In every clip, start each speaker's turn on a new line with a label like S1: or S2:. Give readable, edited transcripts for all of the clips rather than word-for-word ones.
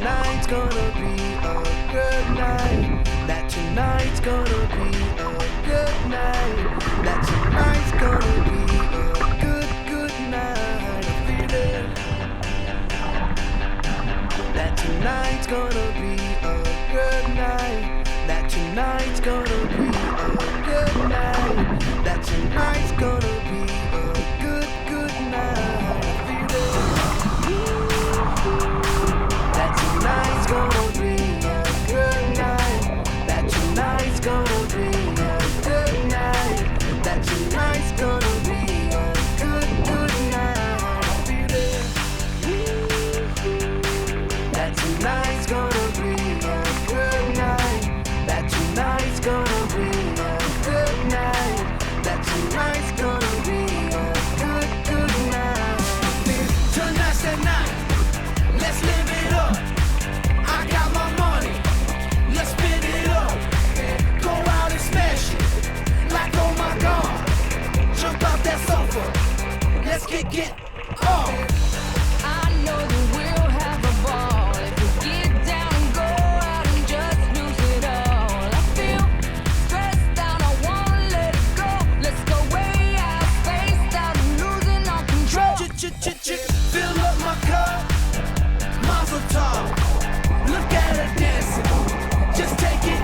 S1: tonight's gonna be a good night. That tonight's gonna be a good night. That tonight's gonna be a good night. I feel it. That tonight's gonna be a good night. That tonight's gonna be a good night. That tonight's gonna be a good night. I feel it. That tonight's gonna be a good night. That tonight's gonna be a good night. That tonight's gonna be a good night. I feel it. That tonight's gonna be a good night. That tonight's gonna be a good night. That tonight's gonna be a good night. Tonight's the night. Let's live it up. I got my money. Let's spin it up. Go out and smash it. Like oh my god. Jump out that sofa. Let's get up.
S2: I know that we'll have a ball if we get down and go out and just lose it all. I feel stressed out, I wanna let it go. Let's go way out, spaced out and losing all control.
S1: Fill up my cup. Mazel tov. Look at her dancing. Just take it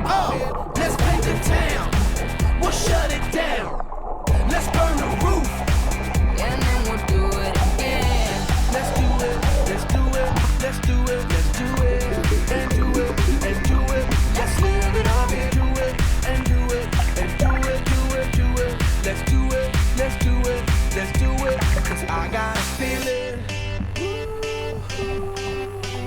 S1: off. Let's paint the town. We'll shut it down. Let's burn the roof.
S2: And then we'll do it again.
S1: Let's do it. Let's do it. Let's do it. Let's do it. And do it. And do it. Let's live it up and do it. And do it. And do it. Do it. Do it. Let's do it. Let's do it. Let's do it. 'Cause I got a feeling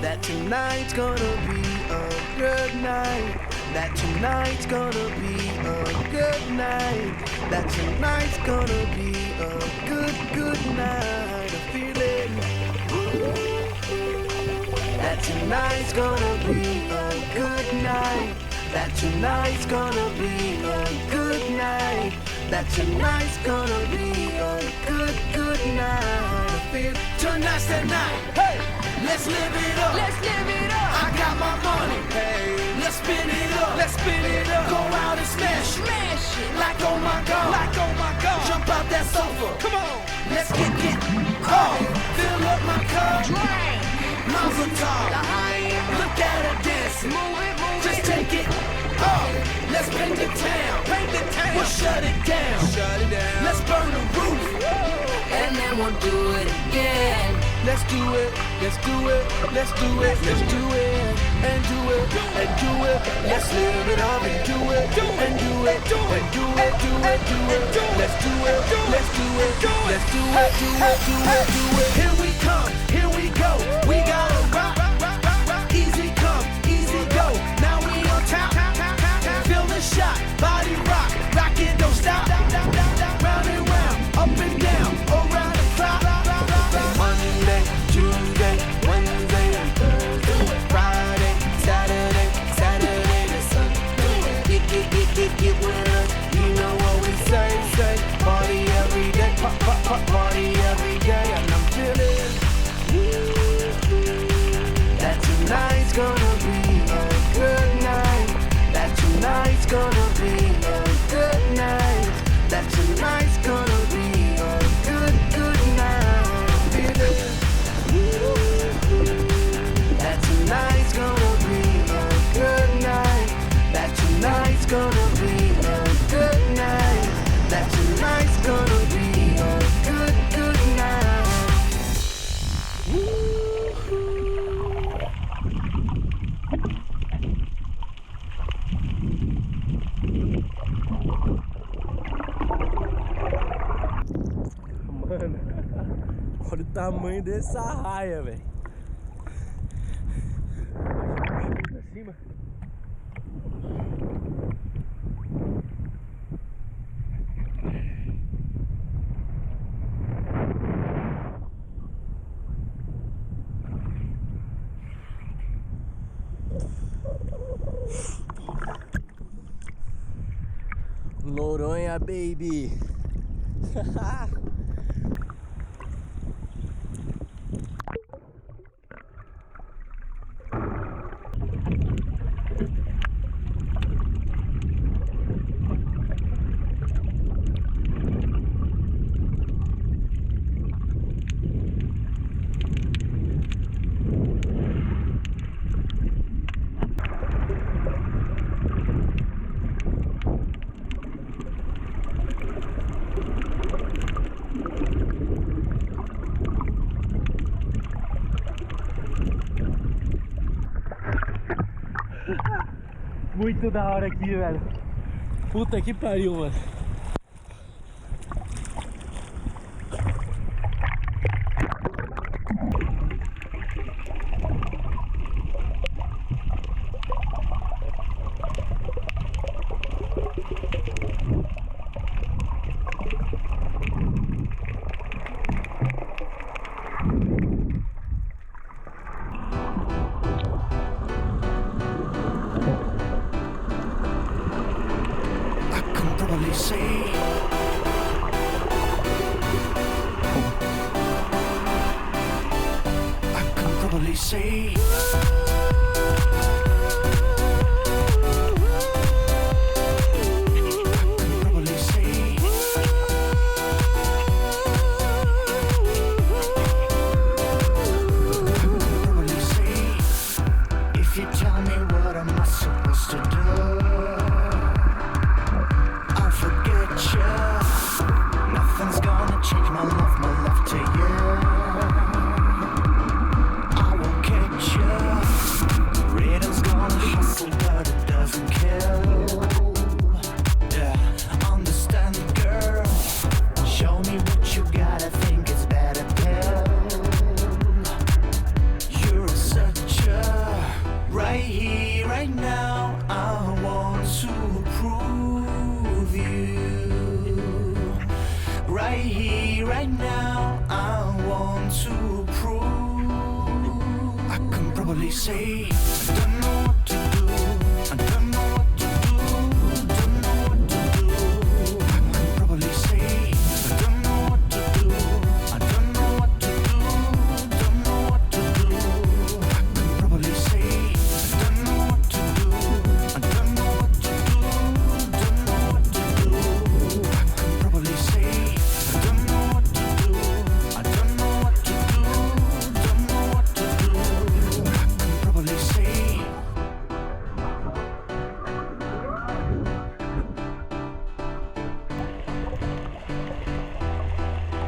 S1: that tonight's gonna be a good night. That tonight's gonna be a good night. That tonight's gonna be a good night. I feel it. That tonight's gonna be a good night. That tonight's gonna be a good night. That tonight's gonna be a good night. I feel tonight's the night. Hey, let's live it up.
S2: Let's live it up.
S1: I got my money. Hey, let's spin it up. Let's spin it up. Go out and smash it.
S2: Smash it.
S1: Like oh my god. Like oh my god. Jump out that sofa. Come on. Let's get off. Fill up my cup.
S2: Drink.
S1: Mazel tov.
S2: The high.
S1: Look at her dancing.
S2: Move it.
S1: Just take it off. Let's paint the town. Paint the town. We'll shut it down. Shut it down. Let's burn the roof.
S2: And then we'll do it again.
S1: Let's do it. Let's do it. Let's do it. Let's do it. And do it. And do it. Let's live it up and do it. And do it. And do it. Do it. Do it. Let's do it. Let's do it. Let's do it. Do it. Do it. Do it. Here we come. Here we go. We gotta rock. Easy come. Easy go. Now we on top. Feel the shot. Body rock. Rock it. Don't stop. Round and round. Up and down. Around the clock. Monday, Tuesday, Wednesday, and Thursday, Friday, Saturday, Saturday to Sunday. Get with us. You know what we say. Party every day. Party every day. And I'm feeling that tonight's gonna be a good night. That tonight's gonna be a good night. That tonight's gonna be a good night. Feel it. That tonight's gonna be a good night. That tonight's gonna be a good night. That tonight's gonna be a good night.
S3: Mano, olha o tamanho dessa raia, velho. Pra cima. Noronha, baby. Muito da hora aqui, velho. Puta que pariu, mano.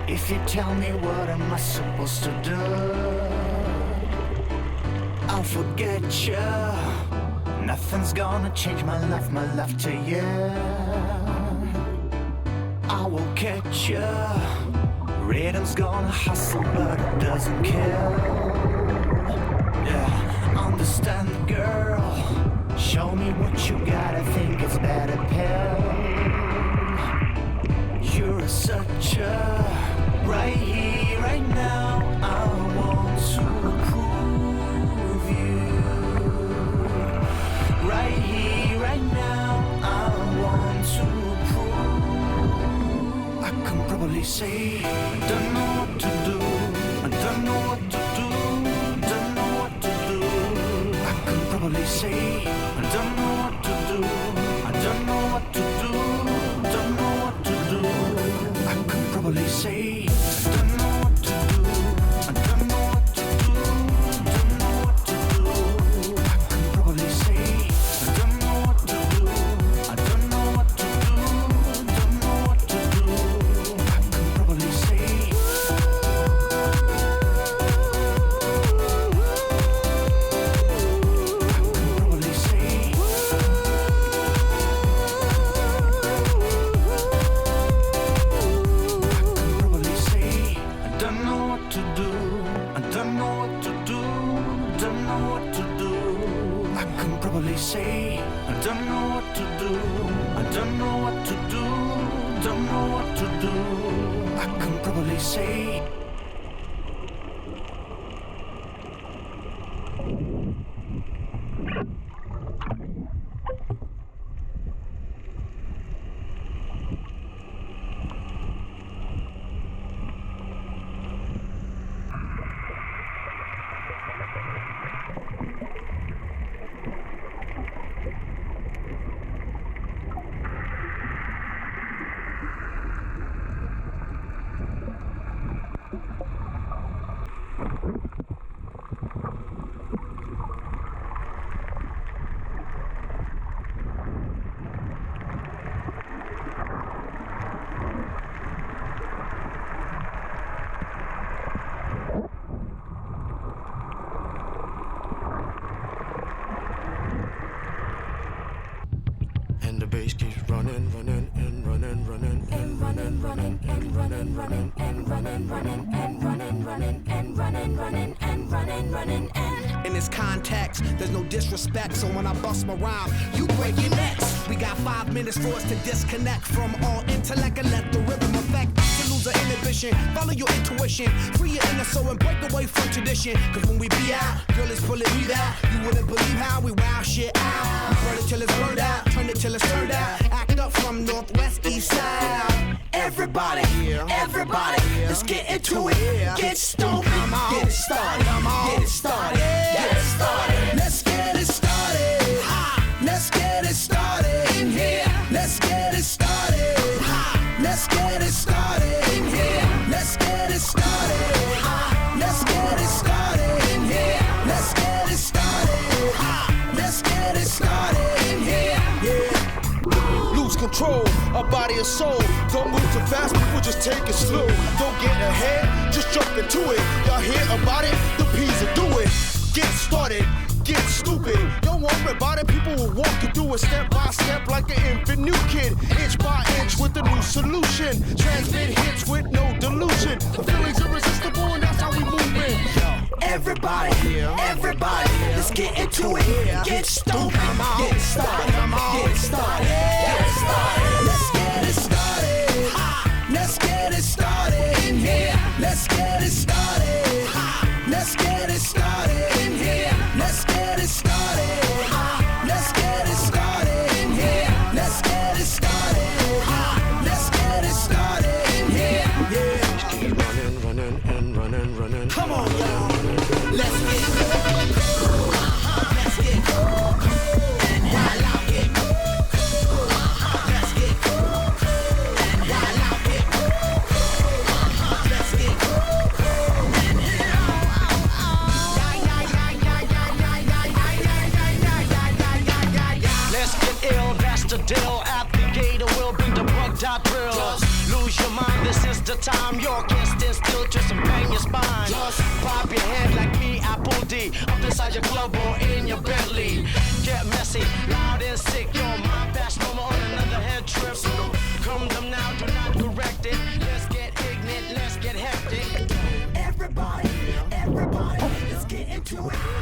S1: If you tell me what am I supposed to do, I'll forget you. Nothing's gonna change my love to you. I will catch you. Rhythm's gonna hustle but it doesn't kill. Yeah, understand girl. Show me what you got, I think it's better pill. You're such a right here, right now, I want to prove you. Right here, right now, I want to prove. I can probably say, I don't know what to do. I don't know what to do. Don't know what to do. I can probably say, I don't know what to do. I don't know what to do. Don't know what to do. I can probably say. bass keeps running, running, and running, running, and running, running, and running, running, and running, running, and running, running, and running, running, and running, running, and.
S4: In this context, there's no disrespect, so when I bust my rhyme, you break your necks. We got 5 minutes for us to disconnect from all intellect and let the rhythm affect. To lose our inhibition, follow your intuition, free your inner soul and break away from tradition. Cause when we be out, girl, it's pulling me out. You wouldn't believe how we wow shit out. We burn it till it's burned out, turn it till it's turned out. Act up from northwest, east side.
S1: Everybody, everybody, let's get into it. Get stoked, get it started, get it started, get it started. Let's get it started. Let's get it started in here. Let's get it started. Let's get it started in here. Let's get it started. Let's get it started in here. Let's get it started. Let's get it started in here. Yeah.
S5: Lose control, our body and soul. Don't move too fast, people just take it slow. Don't get ahead, just jump into it. Y'all hear about it? The P's will do it. Get started, get stupid. Don't worry about it, people will walk you through it step by step like an infant new kid. Inch by inch with a new solution. Transmit hits with no delusion. The feeling's irresistible and that's how we move in.
S1: Everybody, everybody, let's get into it. Get stoked, get it started, get it started, get it started. Let's get it started. Let's get it started in here. Let's get it started. Let's get it started in here. Let's get it started. Let's get it started in here. Let's get it started. Let's get it started in here. Yeah.
S5: Keep running, running, and running, running.
S1: Come on, y'all. Let's get cool. Let's get cool. And while I get cool. Let's get cool. And while I get cool. Let's get cool. And
S6: Let's get ill, that's the deal. Applicator will bring the bug dot drill. Lose your mind, this is the time. You can't stand still, just bang your spine. Pop your head like me, Apple D. Up inside your club or in your Bentley. Get messy, loud and sick. Your mind fast, no more on another head trip. Come them now, do not correct it. Let's get ignorant, let's get hectic.
S1: everybody, everybody, let's get into it.